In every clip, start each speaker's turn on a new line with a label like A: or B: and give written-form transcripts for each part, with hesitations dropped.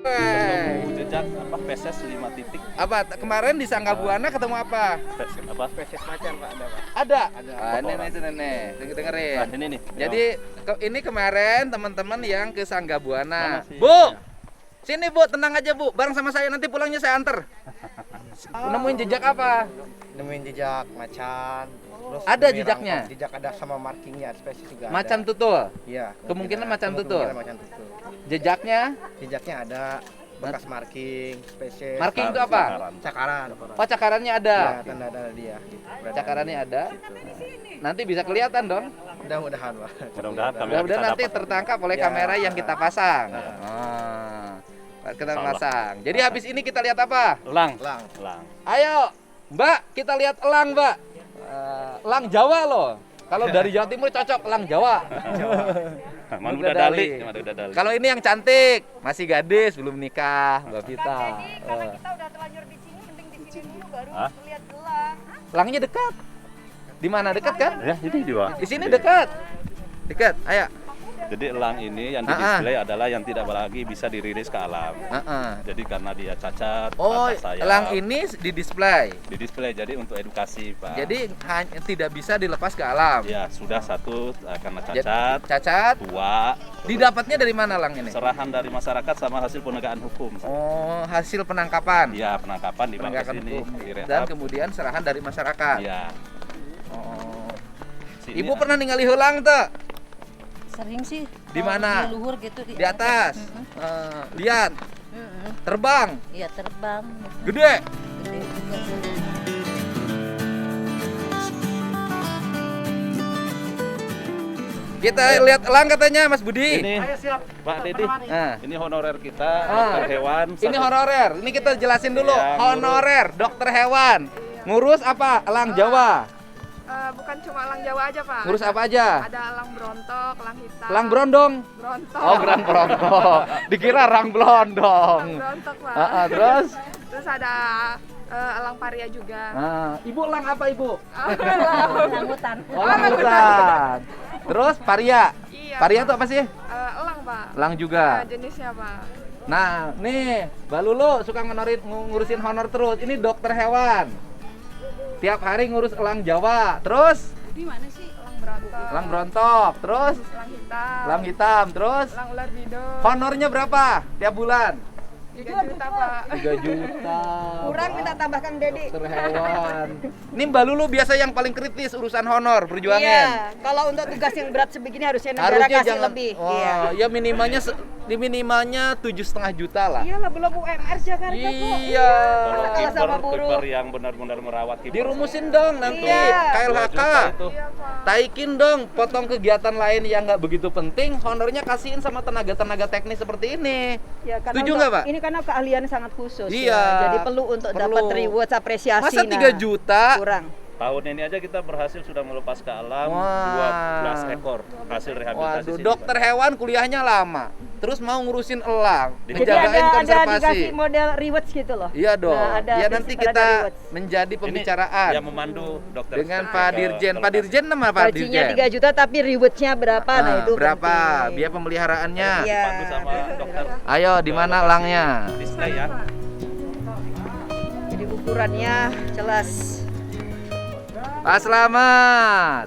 A: Ketemu jejak feses 5 titik.
B: Apa kemarin di Sangga Buana ketemu apa?
A: Feses macan Pak, ada Pak.
B: Ada.
A: Ada.
B: Ini dengerin.
A: Nah, ini nih.
B: Jadi ini kemarin teman-teman yang ke Sangga Buana.
A: Mana sih?
B: Bu, sini Bu, tenang aja Bu, bareng sama saya nanti pulangnya saya anter. Nemuin jejak apa?
C: Nemuin jejak macan. Terus
B: Ada
C: nemuin
B: jejaknya?
C: rangkong. Jejak ada sama markingnya, spesies juga
B: Macan
C: ada.
B: tutul.
C: Iya.
B: Kemungkinan macan tutul.
C: kemungkinan macan tutul.
B: Jejaknya,
C: Jejaknya ada bekas marking, spesies.
B: marking itu apa?
C: Cakaran.
B: Oh, cakarannya ada.
C: Ya, tanda dia. Gitu. Berarti
B: Cakarannya ada.
C: gitu.
B: Nanti bisa kelihatan dong.
C: Mudah-mudahan Pak.
A: Mudah-mudahan kamera
B: Mudah-mudahan
A: bisa
B: nanti
A: dapat.
B: tertangkap oleh
C: Ya.
B: kamera yang kita pasang. Kita pasang. Jadi habis ini kita lihat apa?
A: Elang.
C: Lang.
A: Elang.
B: Ayo, Mbak, kita lihat elang, Mbak. Elang Jawa loh. Kalau dari Jawa Timur cocok elang Jawa.
A: Mana
B: Udah
A: udah dali.
B: dali.
A: Mana udah dali.
B: Kalau ini yang cantik, masih gadis, belum nikah, Mbak Vita.
D: Karena kita udah terlanjur di sini, mending di sini dulu baru
A: Hah?
D: lihat gelang.
B: Elangnya dekat. Di mana dekat kan?
A: Ya, ini dia.
B: Di sini dekat. Dekat. Ayo.
A: Jadi elang ini yang di-display adalah yang tidak lagi bisa dirilis ke alam. Jadi karena dia cacat,
B: Oh,
A: patah sayap,
B: elang ini di display.
A: di-display jadi untuk edukasi, Pak.
B: Jadi hanya tidak bisa dilepas ke alam.
A: ya sudah satu karena
B: Jadi,
A: cacat,
B: cacat.
A: tua,
B: Didapatnya dari mana elang ini?
A: serahan dari masyarakat sama hasil penegakan hukum.
B: Oh, hasil penangkapan.
A: Ya, penangkapan di bangkai
B: Penegakan
A: sini,
B: hukum.
A: direhab.
B: Dan kemudian serahan dari masyarakat.
A: Ya.
B: Oh.
A: Sini
B: Ibu pernah ningali helang tuh?
D: Sering sih.
B: Di mana?
D: Di luhur gitu
B: Di atas. Lihat, terbang,
D: Iya terbang.
B: gede.
D: Gede juga.
B: Kita lihat elang katanya, Mas Budi.
A: Ini Pak Dedi.
B: Nah,
A: Ini honorer kita, dokter hewan.
B: ini honorer. Ini kita jelasin dulu.
A: Iya,
B: Honorer, dokter hewan. Ngurus apa? Elang Jawa.
E: Bukan cuma elang Jawa aja, Pak.
B: Ngurus apa aja?
E: Ada elang brontok, elang hitam.
B: Elang brondong.
E: Brontok.
B: Oh, elang brondong. Dikira elang blondong.
E: Elang brontok, Pak.
B: Terus?
E: Terus ada elang paria juga.
B: Ibu elang apa, Ibu?
D: Orang hutan.
B: Oh, elang hutan. Terus paria.
E: Iya.
B: Paria itu apa sih?
E: Elang, Pak.
B: Elang juga.
E: Jenisnya, Pak.
B: Nah, nih, Mbak Lulu suka ngurusin honor terus. Ini dokter hewan. Tiap hari ngurus elang Jawa. Terus
D: Di mana sih?
E: Elang brontok.
B: elang brontok. Terus
E: Elang hitam.
B: elang hitam. Terus
E: Elang ular bidung.
B: honornya berapa tiap bulan?
E: 3 juta, Pak.
B: 3 juta.
D: Kurang minta tambah Kang Dedi.
B: Dokter hewan. Ini Mbak Lulu biasa yang paling kritis urusan honor perjuangan.
F: Iya, kalau untuk tugas yang berat sebegini harusnya negara
B: Harusnya
F: kasih
B: jangan
F: lebih.
B: Wah,
F: Iya.
B: ya minimalnya 7,5 juta lah.
F: Iyalah belum UMR Jakarta kok.
B: Iya.
A: Kalau
F: Kalah
A: kiper,
F: sama buruh.
A: kiper yang benar-benar merawat kiper.
B: Dirumusin dong nanti
F: Iya.
B: KLHK.
A: 2 juta itu.
E: Iya, Pak.
B: Taikin dong, potong kegiatan lain yang nggak begitu penting, honornya kasihin sama tenaga-tenaga teknis seperti ini.
F: Ya, karena
B: Setuju
F: untuk-
B: nggak, Pak?
F: Ini karena keahlian sangat khusus.
B: Iya.
F: Ya. Jadi perlu untuk
B: Perlu.
F: dapat reward apresiasi.
B: Masa 3 juta?
F: Kurang.
A: Tahun ini aja kita berhasil sudah melepas ke alam
B: Wah.
A: 12 ekor hasil rehabilitasi.
B: Waduh,
A: sini,
B: dokter
A: Pak.
B: hewan kuliahnya lama. Terus mau ngurusin elang,
A: Jadi
F: Jadi
B: ngejagain
F: ada
B: konservasi.
F: dikasih model rewards gitu loh.
B: Iya dong.
F: Nah, ada
B: Ya nanti
F: prinsip ada
B: kita
F: rewards.
B: menjadi
A: Ini
B: pembicaraan
A: yang memandu dokter
B: dengan
A: ke-
B: Pak
A: ke
B: Dirjen. Pak
A: lokasi.
B: Dirjen nama Pak
F: Gajinya
B: Dirjen.
F: 3 juta tapi rewardnya berapa? Nah, itu
B: berapa?
F: penting.
B: Biaya pemeliharaannya.
F: Iya.
A: Dipandu sama dokter.
B: Ayo, di mana elangnya?
A: Display ya.
F: Jadi ukurannya jelas.
B: Pak Selamat.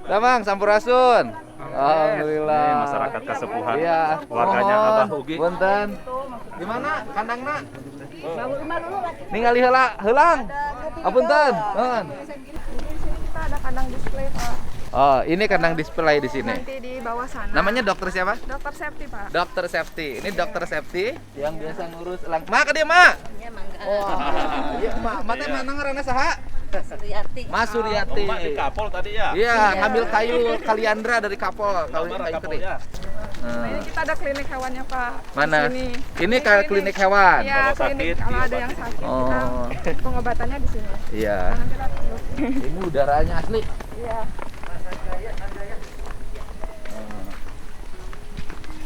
B: Bang, Sampurasun. Alhamdulillah.
A: Ini masyarakat Kasepuhan.
B: Iya.
A: Warganya
B: Mohon.
A: Abah Ugi.
B: Punten. Di mana kandangna? Ningali heulang. Apunten. Mohon.
E: Di sini kita ada kandang display, Pak.
B: Oh, ini kandang display di sini.
E: Nanti di bawah sana.
B: Namanya dokter siapa?
E: Dokter Safety, Pak.
B: Dokter Safety. Ini dokter Safety yang biasa ngurus elang. Mak dia, Mak.
D: Ya mangga.
B: Iya, Mak. Mak teh mana ngaranna saha?
D: Suryati.
B: Mas Suryati.
A: Emak di kapol tadi ya.
B: Iya, ngambil kayu kaliandra dari kapol, kayu
A: Mana
B: kering.
A: kapolnya?
E: Nah, ini kita ada klinik hewannya, Pak. Di
B: Mana?
E: sini.
B: Ini kayak klinik hewan.
E: Iya,
A: Kalau
E: klinik.
A: sakit,
E: Kalau ada
A: diobati.
E: yang sakit,
B: Oh.
E: kita pengobatannya di sini.
B: Iya.
E: Nanti kita peluk.
B: Ini udaranya asli.
E: Iya.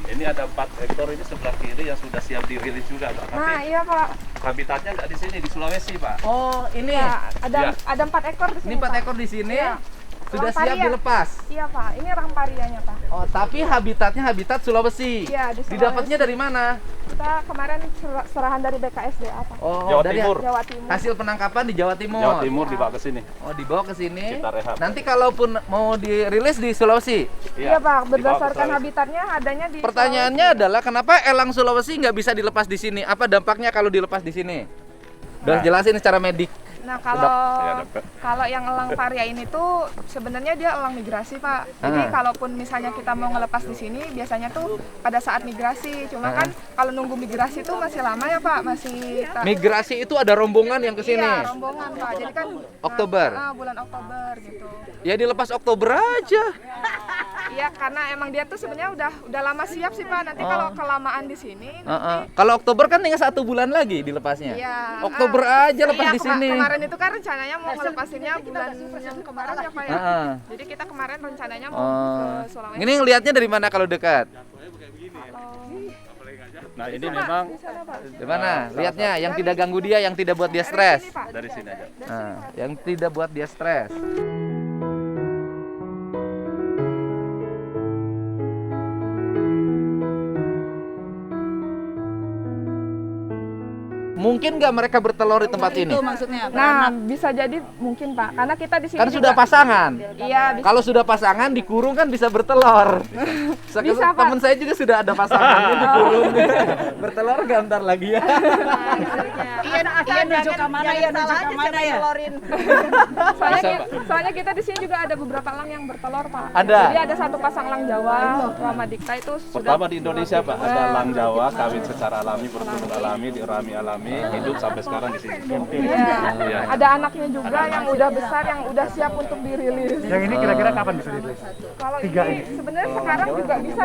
A: Ini ada 4 ekor ini sebelah kiri yang sudah siap dirilis juga, Pak.
E: Nah,
A: Tapi
E: iya, Pak.
A: habitatnya nggak di sini, di Sulawesi, Pak.
B: Oh, ini.
E: Ya, ada
A: Iya.
E: ada 4 ekor di sini.
B: Ini 4
E: Pak.
B: ekor di sini.
E: Iya.
B: Sudah
E: Elang
B: siap
E: paria.
B: dilepas.
E: Iya Pak, ini elang parianya Pak.
B: Oh, tapi habitatnya habitat Sulawesi.
E: Iya, di Sulawesi.
B: Didapatnya dari mana?
E: Kita kemarin serahan dari BKSDA Pak.
B: Oh,
A: Jawa
B: dari
A: Timur.
E: Jawa Timur.
B: hasil penangkapan di Jawa Timur.
A: Jawa Timur dibawa ke sini.
B: Oh, dibawa ke sini.
A: Kita rehab.
B: Nanti kalaupun mau dirilis di Sulawesi.
E: Iya Pak,
A: dibawa ke
E: berdasarkan
A: Sulawesi.
E: habitatnya adanya di
B: Pertanyaannya adalah kenapa elang Sulawesi nggak bisa dilepas di sini? Apa dampaknya kalau dilepas di sini? Udah
A: Nah.
B: jelasin secara medik.
E: Nah, kalau
A: Ya, dokter.
E: kalau yang elang paria ini tuh sebenarnya dia elang migrasi, Pak. Jadi kalaupun misalnya kita mau ngelepas di sini, biasanya tuh pada saat migrasi. Cuma kan kalau nunggu migrasi tuh masih lama ya, Pak. Masih
B: Migrasi itu ada rombongan yang ke sini.
E: Iya, rombongan, Pak. Jadi kan
B: Oktober.
E: bulan Oktober gitu.
B: Ya dilepas Oktober aja.
E: Iya, karena emang dia tuh sebenarnya udah lama siap sih, Pak. Nanti kalau kelamaan di sini
B: Kalau Oktober kan tinggal 1 bulan lagi dilepasnya.
E: Iya.
B: Oktober aja lepas
E: Iya,
B: di sini.
E: Kemarin itu kan rencananya mau ngelepasinnya bulan yang kemarin ya Pak ya. Jadi kita kemarin rencananya mau ke Sulawesi.
B: Ini ngelihatnya dari mana kalau dekat?
A: Nah, ini memang
B: Dari mana? Lihatnya yang tidak ganggu dia, yang tidak buat dia stres.
A: dari sini aja.
B: Nah, yang tidak buat dia stres. Mungkin nggak mereka bertelur di tempat ini?
E: Nah, bisa jadi mungkin Pak, karena kita di sini
B: Kan sudah
E: juga-
B: pasangan.
E: Iya, bisa.
B: Kalau sudah pasangan dikurung kan bisa bertelur.
E: Bisa, Pak.
B: Temen saya juga sudah ada pasangannya dikurung. Bertelur nggak ntar lagi ya?
F: Iya nuju ke mana ya, nuju ke mana ya?
E: Soalnya kita di sini juga ada beberapa elang yang bertelur Pak.
B: Ada?
E: Jadi ada satu pasang elang Jawa, Ramadikta itu sudah.
A: Pertama di Indonesia, Pak, ada elang Jawa kawin secara alami, bertelur alami, dirami alami, hidup sampai sekarang di sini.
E: Iya.
A: Iya.
E: Ada anaknya juga yang udah besar, yang udah siap untuk dirilis.
C: Yang ini kira-kira kapan bisa dirilis?
E: Kalau ini sebenarnya sekarang juga bisa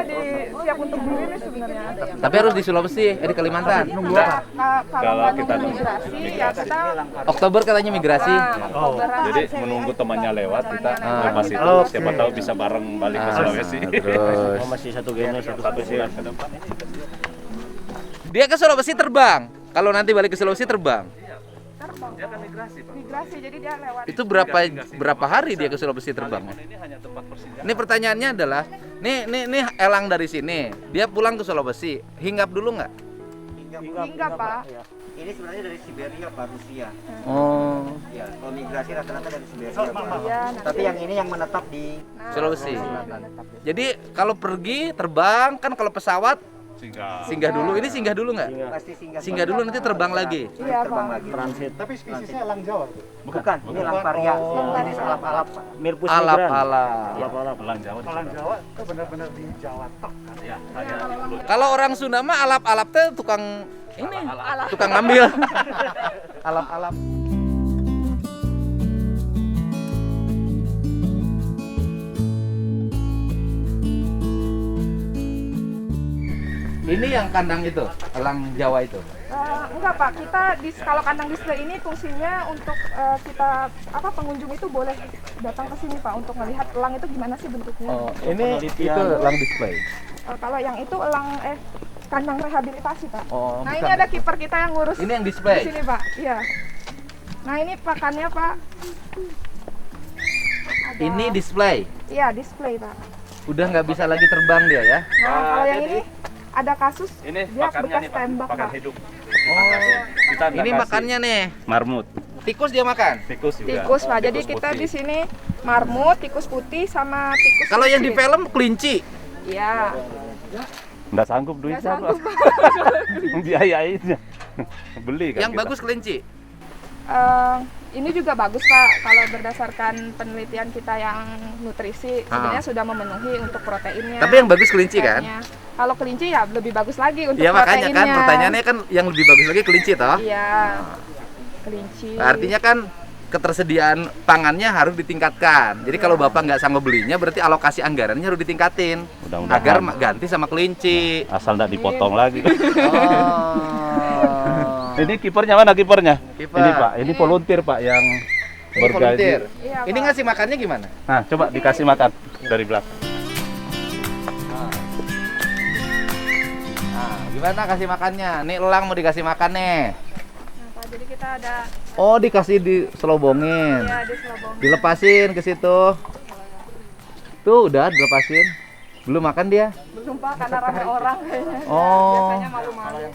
E: siap untuk dirilis sebenarnya.
B: Tapi harus di Sulawesi, di Kalimantan.
E: Nah, kalau
A: Kalau kita
E: nunggu migrasi, ya kita
B: Oktober katanya migrasi.
E: Oktoberan.
A: Jadi menunggu temannya lewat, kita lepas itu, siapa tahu bisa bareng balik ke Sulawesi.
B: Terus
C: Masih satu gene, satu
A: bulan ke depan.
B: dia ke Sulawesi terbang. Kalau nanti balik ke Sulawesi terbang.
E: Terbang. Migrasi, jadi dia lewat.
B: Itu berapa hari dia ke Sulawesi terbang?
A: Ini hanya tempat persinggahan.
B: Ini pertanyaannya adalah, nih elang dari sini, dia pulang ke Sulawesi, hinggap dulu nggak?
E: Hingga Pak.
C: Ini sebenarnya dari Siberia, Pak, Rusia.
B: Oh,
C: Ya, kalau migrasi rata-rata dari Siberia, Pak.
E: Iya,
C: Tapi yang ini yang menetap di
B: Sulawesi. Jadi kalau pergi terbang kan kalau pesawat singgah dulu. Ini singgah dulu nggak?
C: pasti singgah.
B: Singgah dulu nanti terbang lagi.
E: Iya
C: Terbang
E: Pak.
C: lagi.
G: Transit. Tapi spesiesnya elang Jawa.
C: Bukan, ini elang paria. Jenis alap-alap, Pak.
G: Mirpus
B: Alap-alap.
A: Elang Jawa.
G: Elang Jawa itu benar-benar di Jawa tok kan.
A: Ya, saya
B: Kalau orang Sunda mah alap-alap teh tukang ini, tukang ngambil. Alap-alap. Ini yang kandang itu, elang Jawa itu.
E: Enggak Pak, kita kalau kandang display ini fungsinya untuk kita pengunjung itu boleh datang ke sini Pak untuk melihat elang itu gimana sih bentuknya.
B: Oh, ini itu elang display.
E: Kalau yang itu elang kandang rehabilitasi Pak.
B: Oh,
E: Nah
B: bukan.
E: ini ada kiper kita yang ngurus
B: Ini yang
E: di
B: display.
E: sini Pak. Iya. Nah ini pakannya Pak. Ada-
B: Ini display.
E: Iya display Pak.
B: Udah nggak bisa lagi terbang dia ya?
E: Nah kalau yang
A: jadi-
E: ini ada kasus
A: ini
E: dia
A: pakannya
E: bekas
A: nih, Pak,
E: tembak
A: pakan
E: Pak.
A: hidup.
B: Oh,
A: Kita nggak
B: ini
A: kasih
B: makannya nih.
A: marmut,
B: Tikus dia makan.
A: tikus juga.
E: Tikus Pak. Jadi
A: Tikus
E: kita
A: putih.
E: di sini marmut, tikus putih sama tikus.
B: Kalau yang di
E: kecil.
B: film kelinci.
E: Iya.
A: Nggak sanggup duitnya,
E: Nggak sanggup.
A: Pak. Biayainnya. Beli kan
B: Yang
A: kita.
B: bagus kelinci.
E: Ini juga bagus Pak, kalau berdasarkan penelitian kita yang nutrisi sebenarnya sudah memenuhi untuk proteinnya.
B: Tapi yang bagus kelinci kan?
E: fatnya. Kalau kelinci ya lebih bagus lagi untuk
B: Iya makanya
E: proteinnya.
B: kan pertanyaannya kan yang lebih bagus lagi kelinci toh.
E: Iya, kelinci.
B: Artinya kan ketersediaan pangannya harus ditingkatkan. Jadi kalau Bapak nggak sanggup belinya berarti alokasi anggarannya harus ditingkatin.
A: Mudah-mudahan.
B: Agar ganti sama kelinci.
A: Asal nggak dipotong lagi.
B: Oh.
A: Ini kipernya mana kipernya?
B: Kiper.
A: Ini Pak, ini volunteer Pak yang
B: Ini
A: bergaji.
B: volunteer.
E: Iya,
B: Ini
E: Pak.
B: ngasih makannya gimana?
A: Nah, coba dikasih makan dari belakang.
B: Nah, gimana kasih makannya? Nih elang mau dikasih makan nih.
E: Nah, Pak, jadi kita ada
B: Oh, dikasih diselobongin.
E: ya di Selobong.
B: Dilepasin ke situ. Tuh udah dilepasin. Belum makan dia?
E: Belum Pak, karena rame orang kayaknya.
B: Oh.
E: Biasanya malu-malu.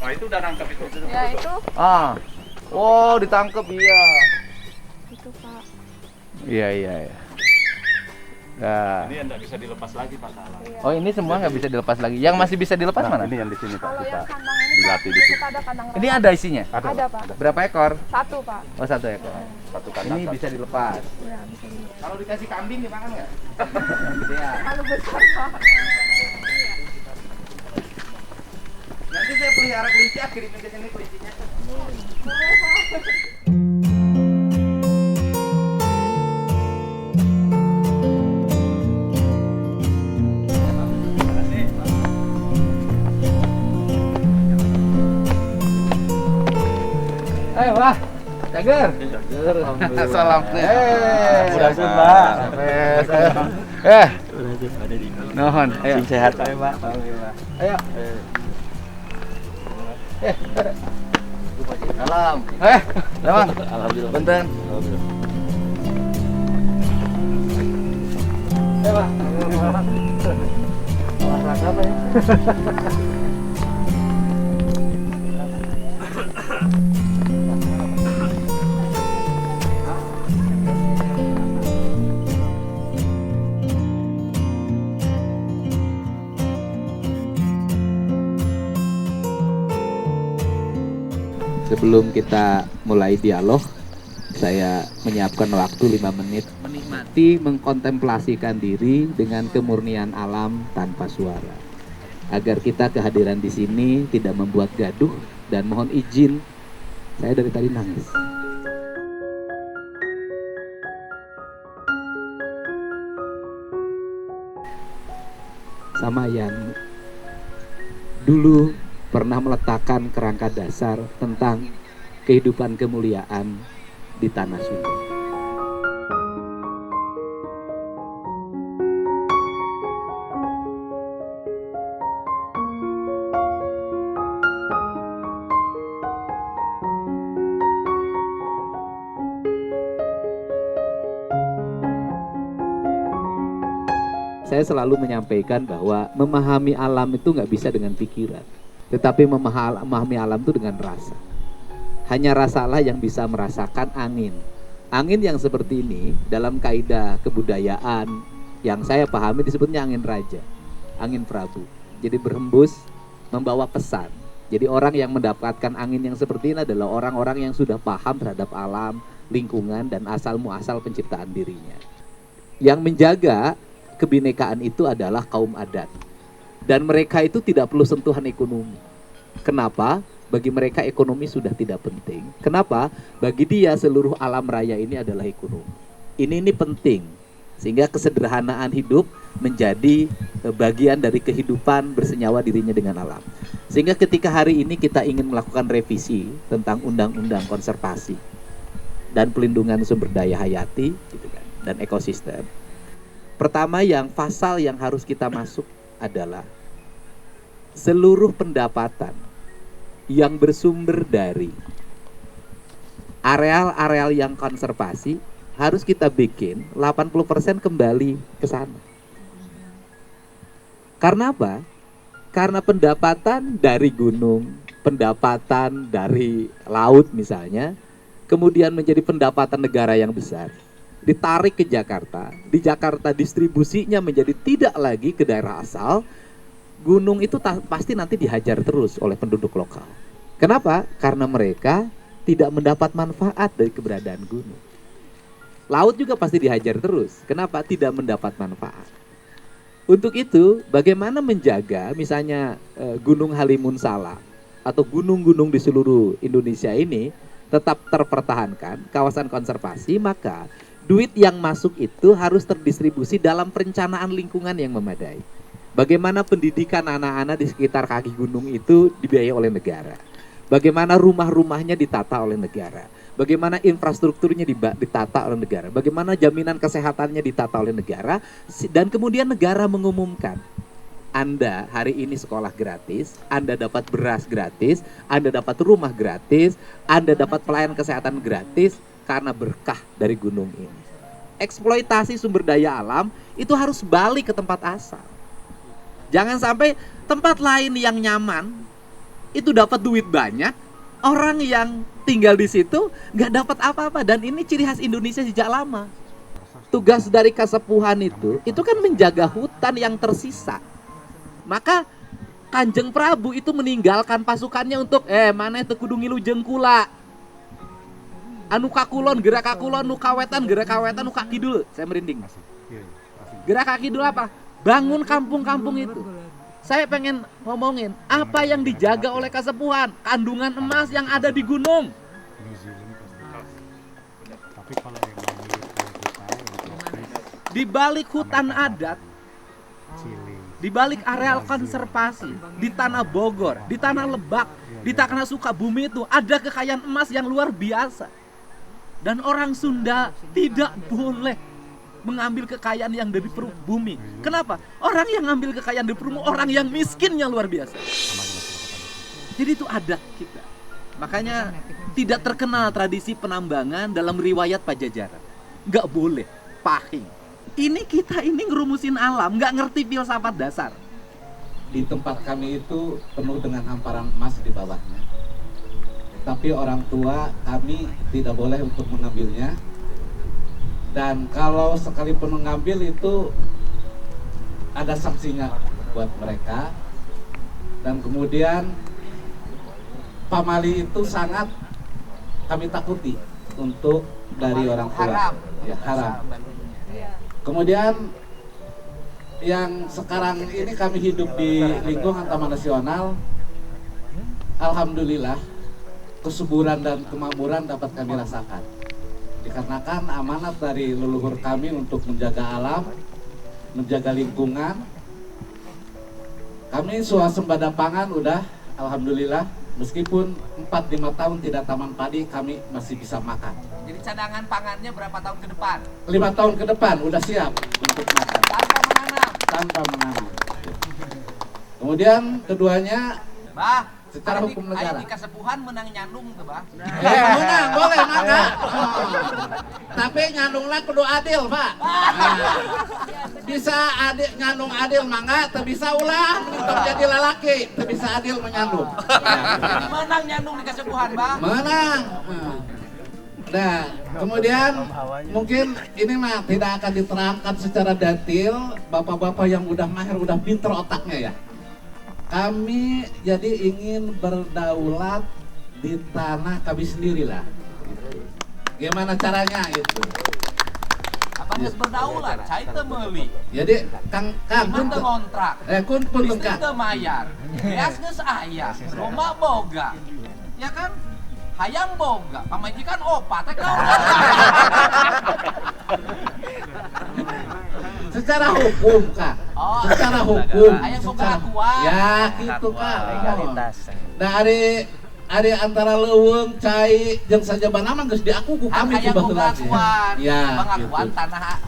A: Nah itu udah nangkep itu.
E: Ya itu,
B: Ah. Oh, ditangkep iya.
E: itu Pak.
B: Iya. Nah.
A: Ini yang nggak bisa dilepas lagi Pak Salah.
B: Oh, ini semua nggak bisa dilepas lagi. Yang masih bisa dilepas
A: Nah,
B: mana?
A: ini yang di sini Pak
E: Kalau
A: kita
E: yang kandang ini Pak,
A: dilatih di
E: kita
A: sini.
E: ada kandang
B: Ini
E: rawa.
B: ada isinya?
E: Ada Pak,
B: Berapa ekor?
E: 1 Pak.
B: Oh, 1 ekor.
A: Satu kandang.
B: Ini
A: satu.
B: bisa dilepas.
E: Ya, bisa dilihat.
B: Kalau dikasih kambing dimakan nggak? Iya.
E: Terlalu besar Pak.
B: Nanti saya pelihara kelinci, kirimin ke sini kelincinya. Wah, Cager. Salam.
C: Berhasil, Pak.
B: Nuhun. Ayo.
C: Sehat Pak. Alhamdulillah.
B: Ayo. Salam. Salam.
C: Alhamdulillah.
B: Benten. Pak. Olahraga apa ya?
H: Sebelum kita mulai dialog, saya menyiapkan waktu 5 menit menikmati, mengkontemplasikan diri dengan kemurnian alam tanpa suara. Agar kita kehadiran di sini tidak membuat gaduh, dan mohon izin, saya dari tadi nangis. Sama yang dulu pernah meletakkan kerangka dasar tentang kehidupan kemuliaan di tanah Sunda. Saya selalu menyampaikan bahwa memahami alam itu nggak bisa dengan pikiran, tetapi memahami alam itu dengan rasa. Hanya rasalah yang bisa merasakan angin. Angin yang seperti ini dalam kaidah kebudayaan yang saya pahami disebutnya angin raja, angin Prabu. Jadi berhembus membawa pesan. Jadi orang yang mendapatkan angin yang seperti ini adalah orang-orang yang sudah paham terhadap alam, lingkungan, dan asal muasal penciptaan dirinya. Yang menjaga kebinekaan itu adalah kaum adat. Dan mereka itu tidak perlu sentuhan ekonomi. Kenapa? Bagi mereka ekonomi sudah tidak penting. Kenapa? Bagi dia seluruh alam raya ini adalah ekonomi. Ini penting. Sehingga kesederhanaan hidup menjadi bagian dari kehidupan bersenyawa dirinya dengan alam. Sehingga ketika hari ini kita ingin melakukan revisi tentang undang-undang konservasi dan pelindungan sumber daya hayati gitu kan, dan ekosistem. Pertama yang pasal yang harus kita masuk adalah seluruh pendapatan yang bersumber dari areal-areal yang konservasi harus kita bikin 80% kembali ke sana. Karena apa? Karena pendapatan dari gunung, pendapatan dari laut misalnya, kemudian menjadi pendapatan negara yang besar, ditarik ke Jakarta. Di Jakarta distribusinya menjadi tidak lagi ke daerah asal. Gunung itu pasti nanti dihajar terus oleh penduduk lokal. Kenapa? Karena mereka tidak mendapat manfaat dari keberadaan gunung. Laut juga pasti dihajar terus. Kenapa? Tidak mendapat manfaat. Untuk itu, bagaimana menjaga misalnya Gunung Halimun Salak atau gunung-gunung di seluruh Indonesia ini tetap terpertahankan, kawasan konservasi, maka duit yang masuk itu harus terdistribusi dalam perencanaan lingkungan yang memadai. Bagaimana pendidikan anak-anak di sekitar kaki gunung itu dibiayai oleh negara. Bagaimana rumah-rumahnya ditata oleh negara. Bagaimana infrastrukturnya ditata oleh negara. Bagaimana jaminan kesehatannya ditata oleh negara. Dan kemudian negara mengumumkan, Anda hari ini sekolah gratis, Anda dapat beras gratis, Anda dapat rumah gratis, Anda dapat pelayanan kesehatan gratis karena berkah dari gunung ini. eksploitasi sumber daya alam itu harus balik ke tempat asal. Jangan sampai tempat lain yang nyaman itu dapat duit banyak, orang yang tinggal di situ nggak dapat apa-apa. Dan ini ciri khas Indonesia sejak lama. Tugas dari Kasepuhan itu kan menjaga hutan yang tersisa. Maka Kanjeng Prabu itu meninggalkan pasukannya untuk mana itu kudu ngilu jengkula. Anu kakulon, gerak kakulon, nu kawetan, gerak kawetan, nu kakidul. Saya merinding. Gerak kakidul apa? Bangun kampung-kampung itu. Saya pengen ngomongin apa yang dijaga oleh Kasepuhan, kandungan emas yang ada di gunung. Di balik hutan adat, di balik areal konservasi, di tanah Bogor, di tanah Lebak, di tanah Sukabumi itu ada kekayaan emas yang luar biasa. Dan orang Sunda tidak boleh mengambil kekayaan yang dari bumi. Kenapa? Orang yang ngambil kekayaan dari bumi, orang yang miskinnya luar biasa. Jadi itu adat kita. Makanya tidak terkenal tradisi penambangan dalam riwayat Pajajaran. Nggak boleh, pahing. Ini kita ini ngerumusin alam, nggak ngerti filsafat dasar. Di tempat kami itu penuh dengan hamparan emas di bawahnya. Tapi orang tua kami tidak boleh untuk mengambilnya. Dan kalau sekalipun mengambil itu ada sanksinya buat mereka. Dan kemudian pamali itu sangat kami takuti untuk dari orang tua. Haram. Ya, haram. Kemudian yang sekarang ini kami hidup di lingkungan Taman Nasional, alhamdulillah kesuburan dan kemakmuran dapat kami rasakan. Dikarenakan amanat dari leluhur kami untuk menjaga alam, menjaga lingkungan. Kami swasembada pangan udah alhamdulillah, meskipun 4-5 tahun tidak taman padi kami masih bisa makan.
B: Jadi cadangan pangannya berapa tahun ke depan?
H: 5 tahun ke depan udah siap untuk makan.
B: Tanpa menanam.
H: Tanpa menanam. Kemudian keduanya,
B: Bah,
H: secara hukum negara.
B: Ayo di Kasepuhan menang nyandung tuh, Bah.
H: Menang boleh mangga. Tapi nyandungnya kudu adil, Pak. Bisa adil nyandung adil mangga, teu bisa ulah untuk jadi lalaki, teu bisa adil menyandung.
B: Jadi menang nyandung di Kasepuhan, Bah.
H: Menang. Nah, kemudian mungkin ini mah tidak akan diterangkan secara detail, bapak-bapak yang udah mahir, udah pinter otaknya ya. Kami jadi ingin berdaulat di tanah kami sendirilah. Gimana caranya itu?
B: Apa geus berdaulat? Cai teu meuli.
H: Jadi Kang
B: Iman teu ngontrak.
H: kun
B: Istri
H: Kang.
B: teu mayar. Beas geus aya. Rumah boga. Ya kan? Hayang boga. Pamajikan opat teh kau.
H: Secara hukum, Kak.
B: Oh,
H: secara hukum.
B: Hayang boga akuan.
H: Ya, gitu, Kak.
C: Legalitas.
H: Nah, hari antara leuweung, cai, jeung sajabana mah geus diaku ku kami
B: Hayang boga akuan.
H: Ya,
B: pengakuan
H: gitu.
B: tanah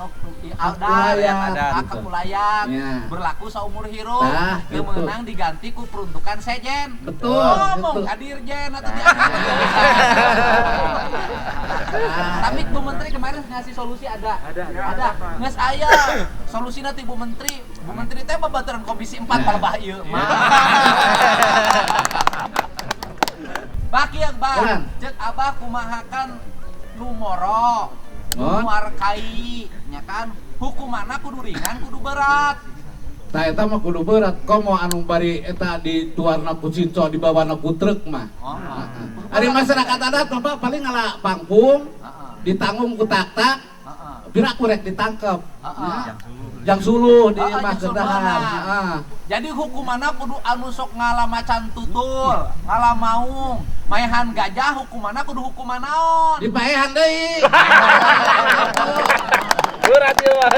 H: Hak
B: kulayan
H: Ya.
B: berlaku seumur hidup.
H: Nah,
B: Yang
H: gitu.
B: menang diganti ku peruntukan sejen.
H: Betul,
B: Ngomong
H: betul.
B: ka dirjen atau Tapi Bu Menteri kemarin ngasih solusi ada. Nges aya solusi nanti Bu Menteri. Bu Menteri teh babaturan komisi 4 palebah ieu. Baki yang
H: Jalan.
B: cek abah kumahakan numoro nuarkai nya kan hukumanna kudu ringan kudu berat.
H: Tah eta mah kudu berat, komo anu bari eta di tuarna ku cinco di bawana ku truk mah. Ari masyarakat adat mah paling ngalah pangpung, ditanggung ku tak-tak, pira ku rek ditangkep. Jang suluh di mah kedahan.
B: Jadi hukumanna kudu anu sok ngalah macan tutul, ngalah maung, maehan gajah hukumanna kudu hukuman naon?
H: Dipaehan deui.
C: Berat ieu mah.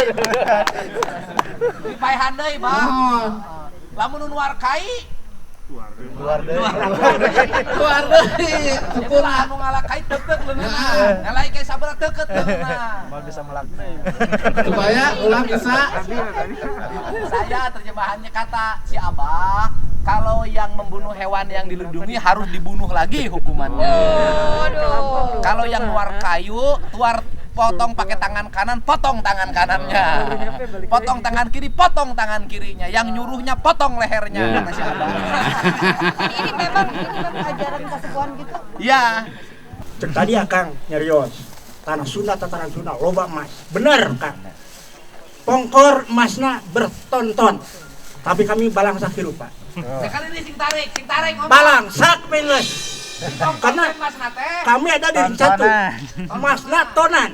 B: Dipaehan deui, Bang.
H: Naon?
B: Lamun nu nuarkai
C: Keluar deui.
H: Keluar deui.
B: Sepura anu ngalakai teukeut leungeunna. Ngalai ke sabaraha teukeut leungeunna.
C: Mau bisa melaknai.
H: Supaya ulah bisa.
B: Saya terjemahannya kata si Abah, kalau yang membunuh hewan yang dilindungi harus dibunuh lagi hukumannya. Kalau yang nuar kayu, potong pakai tangan kanan, potong tangan kanannya. Potong tangan kiri, potong tangan kirinya. Yang nyuruhnya potong lehernya, kata si Abah.
D: Ini memang ajaran kasepuan gitu.
B: Iya.
I: Cek tadi Kang nyarios. Tanah Sunda, tataran Sunda, loba emas. Bener Kang. Pongkor emasnya berton-ton. Tapi kami balang sak hirup, Pak.
B: Sekali ini sing tarik ngomong.
I: Balang sak minus. Karena kami ada di ring 1. Emasnya tonan.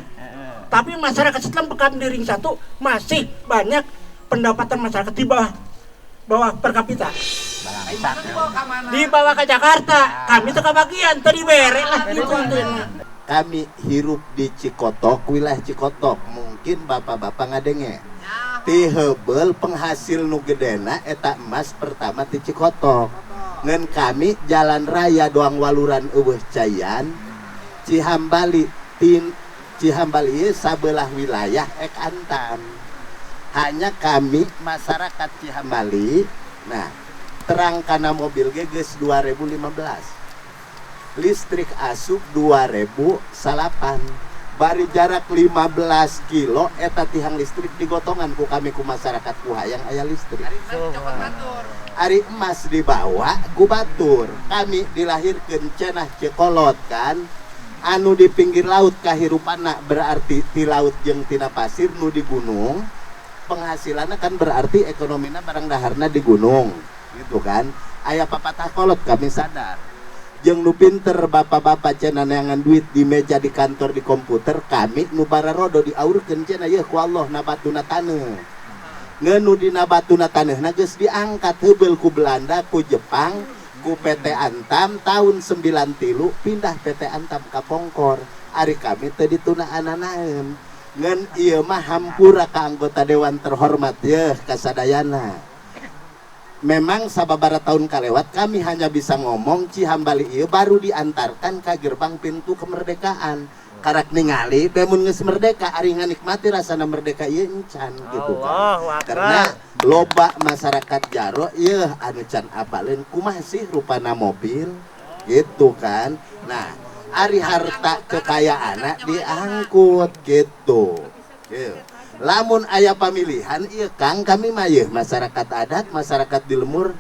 I: Tapi masyarakat setelah bekam di ring 1 masih banyak pendapatan masyarakat di bawah per kapita. Di bawah ke Jakarta. Kami tuh kebagian tadi bere lah gitu.
J: Kami hirup di Cikotok, wilayah Cikotok. Mungkin bapak-bapak ngadenge. Ti hebel penghasil nu gedena eta emas pertama ti Cikotok. Ngan kami jalan raya doang waluran eueuh Cayan, Cihambali sabelah wilayah ek Antam. Hanya kami masyarakat Cihambali, nah terang kana mobil ge geus 2015. Listrik asup 2008. Bari jarak 15 kilo eta tihang listrik digotongan ku kami ku masyarakat ku hayang aya listrik. Ari emas dibawa ku batur. Kami dilahirkeun cenah Cekolot kan. Anu di pinggir laut kahirupanna berarti ti laut jeung tina pasir nu di gunung. Penghasilanna kan berarti ekonomina barang daharna di gunung. Gitu kan. Aya papatah kolot kami sadar. Jeung nu pinter bapak-bapak cenah neangan duit di meja di kantor di komputer, kami nu bararodo diaurkeun cenah yeuh ku Allah na batuna taneuh. Ngeunu dina batuna taneuhna geus diangkat heubeul ku Belanda, ku Jepang, ku PT Antam tahun 93 pindah PT Antam ka Pongkor. Ari kami teu ditunaan-anaeun. Ngeun ieu mah hampura ka anggota dewan terhormat yeuh kasadayana. Memang sababara tahun kalewat kami hanya bisa ngomong Cihambali ieu baru diantarkan ke gerbang pintu kemerdekaan. Karak ningali bemun geus merdeka ari nganikmati rasana merdeka ieu encan gitu kan. Karena loba masyarakat Jaro ieu anu can apaleun kumaha sih rupana mobil gitu kan. Nah, ari harta kekayaanna diangkut gitu. Lamun aya pamilihan ieu Kang kami mah yeuh masyarakat adat, masyarakat di lemur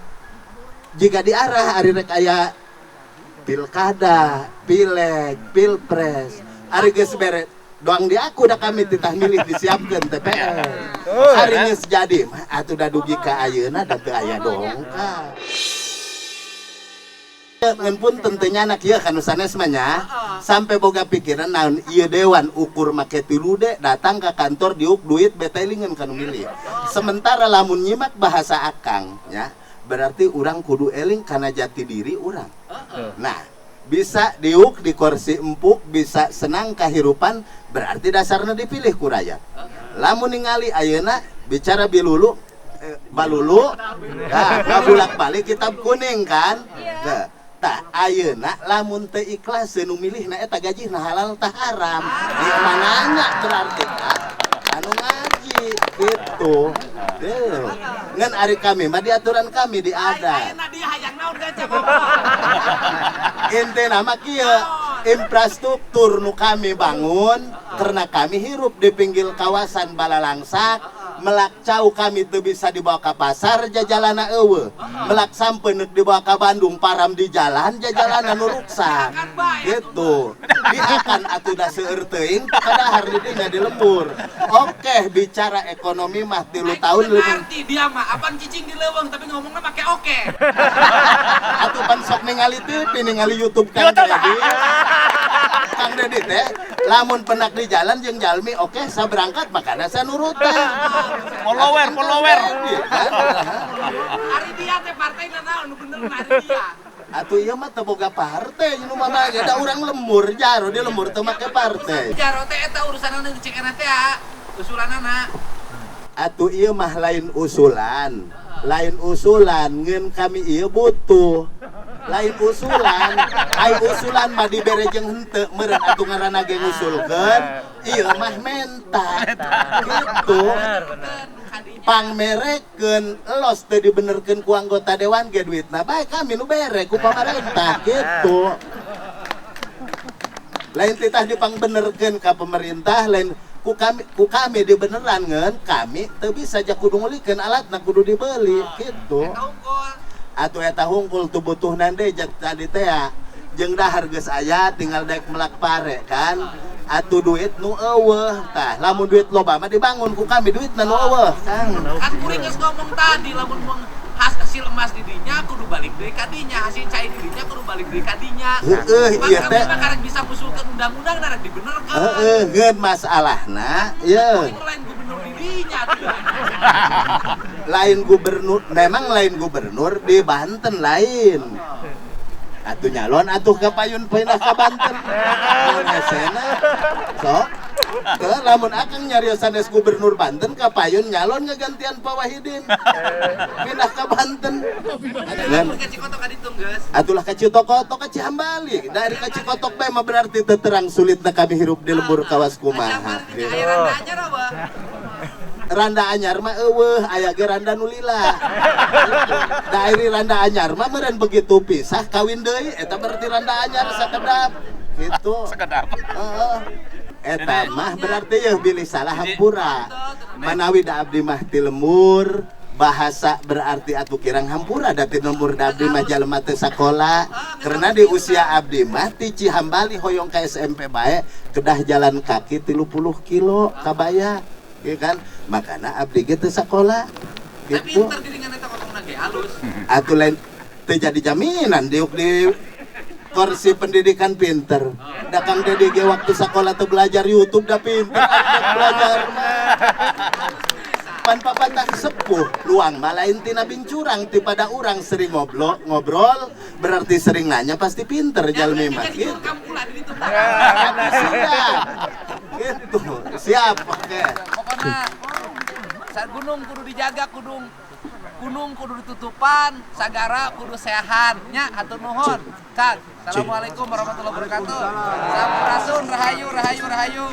J: jika diarah ari rek aya pilkada, pileg, pilpres, ari geus bere doang di aku da kami titah milih disiapkeun TPS. Ari geus jadi mah atuh da dugi ka ayeuna da teu aya dongka. Ngan pun tentunya anak ieu kanu sanes mah nya sampai boga pikiran naon ieu dewan ukur make 3D datang ke kantor diuk duit betelingan kanu milih. Sementara lamun nyimak bahasa Akang ya berarti urang kudu eling kana jati diri urang. Nah, bisa diuk di kursi empuk, bisa senang kahirupan berarti dasarna dipilih ku rakyat. Lamun ningali ayeuna bicara bilulu balulu ngabulak-balik kitab kuning kan. Tah ayeuna lamun teu ikhlas nu milihna eta gajihna halal tah haram. Di mananya berarti anu ngaji gitu. Ngan ari kami mah di aturan kami di adat.
B: Ayeuna dia hayang naon gaca
J: Intena mah kieu infrastruktur nu kami bangun karena kami hirup di pinggir kawasan Balalangsak. Melak cau kami teu bisa dibawa ke pasar jajalana eueuh. Melak sampeun dibawa ke Bandung param di jalan jajalana nu ruksak. Gitu. Diakan atuh da seueur teuing kadahar di dinya di lembur. Oke, bicara ekonomi mah 3 tahun leuwih.
B: Arti dia mah apan cicing di leuweung tapi ngomongna make oke.
J: Atuh pan sok ningali TV, ningali YouTube Kang Dedi. Kang Dedi teh lamun penak di jalan jeung jalmi oke saberangkat makana sanurutan.
B: Follower.
J: Kan?
B: Ari dia teh partainya naon nu bener ari dia.
J: Atuh ieu mah teu boga partai nu mah mah da urang lembur Jaro di lembur teu make partai.
B: Jaro teh eta urusanna nu cekena teh usulanana.
J: Atuh ieu mah lain usulan. Lain usulan ngeun kami ieu butuh. Lain usulan, ai usulan mah dibere jeung henteu meureun atuh ngaranna ge ngusulkeun. Ieu mah menta. Gitu. Pangmerekeun elos teu dibenerkeun ku anggota dewan ge duitna bae kami nu bere ku pamarentah gitu. lain titah dipangbenerkeun ka pemerintah, lain ku kami dibeneran ngeun kami teu bisa saja kudu ngulikeun alatna kudu dibeli gitu. Atuh eta hungkul tu butuhna deui tadi teh ya. Jeung dahar geus aya tinggal daek melak pare kan. Atuh duit nu eueuh tah. Lamun duit loba mah dibangun ku kami duitna nu eueuh. Kang.
B: Kan kuring geus ngomong tadi lamun hasil emas di dinya kudu balik deui ka dinya, hasil cai di dinya kudu balik deui ka dinya.
J: Heeh, ieu teh
B: karek bisa musuhkeun undang-undang narek dibenerkeun.
J: Heeh, ngeun masalahna ieu.
B: Lain gubernur di dinya.
J: Lain gubernur, memang lain gubernur di Banten lain. Atuh nyalon atuh ka payun pindah ka Banten. Ngasena. Sok. Ke lamun akang nyariosan es gubernur Banten ka payun nyalon ngegantian Pak Wahidin. Pindah ka Banten. Atulah ka Cikotok ka Cihambali. Dari ka Cikotok bae mah berarti teu terang sulitna kami hirup di lembur kawas kumaha. Randa anyar mah eueuh aya ge randa nu lila. Daeri randa anyar mah meureun begitu pisah kawin deui eta berarti randa anyar sakedap gitu.
A: Sakedap.
J: Heeh. Eta mah berarti ya bilih salah hampura. Manawi da abdi mah ti lembur bahasa berarti atuh kirang hampura da ti lembur da abdi mah jalema teu sakola. Karena di usia abdi mah ti Cihambali hoyong ka SMP bae kedah jalan kaki 30 kilo kabaya. Iya kan? Makanya abdi ge teu sakola. Gitu.
B: Tapi terdiringan eta kotongna ge halus.
J: Atuh lain teu jadi jaminan diuk di kursi pendidikan pinter. Da Kang Dedi ge waktu sakola teu belajar YouTube da pinter belajar mah. Pan papatah sepuh luang mah lain tina bincurang ti pada urang sering ngobrol berarti sering nanya pasti pinter jalmi mah gitu. Gitu. Siap, oke.
B: Pokoknya saat gunung kudu dijaga, gunung kudu ditutupan, sagara kudu sehat. Nya hatur nuhun. Kang, assalamualaikum warahmatullahi wabarakatuh. Sampurasun rahayu.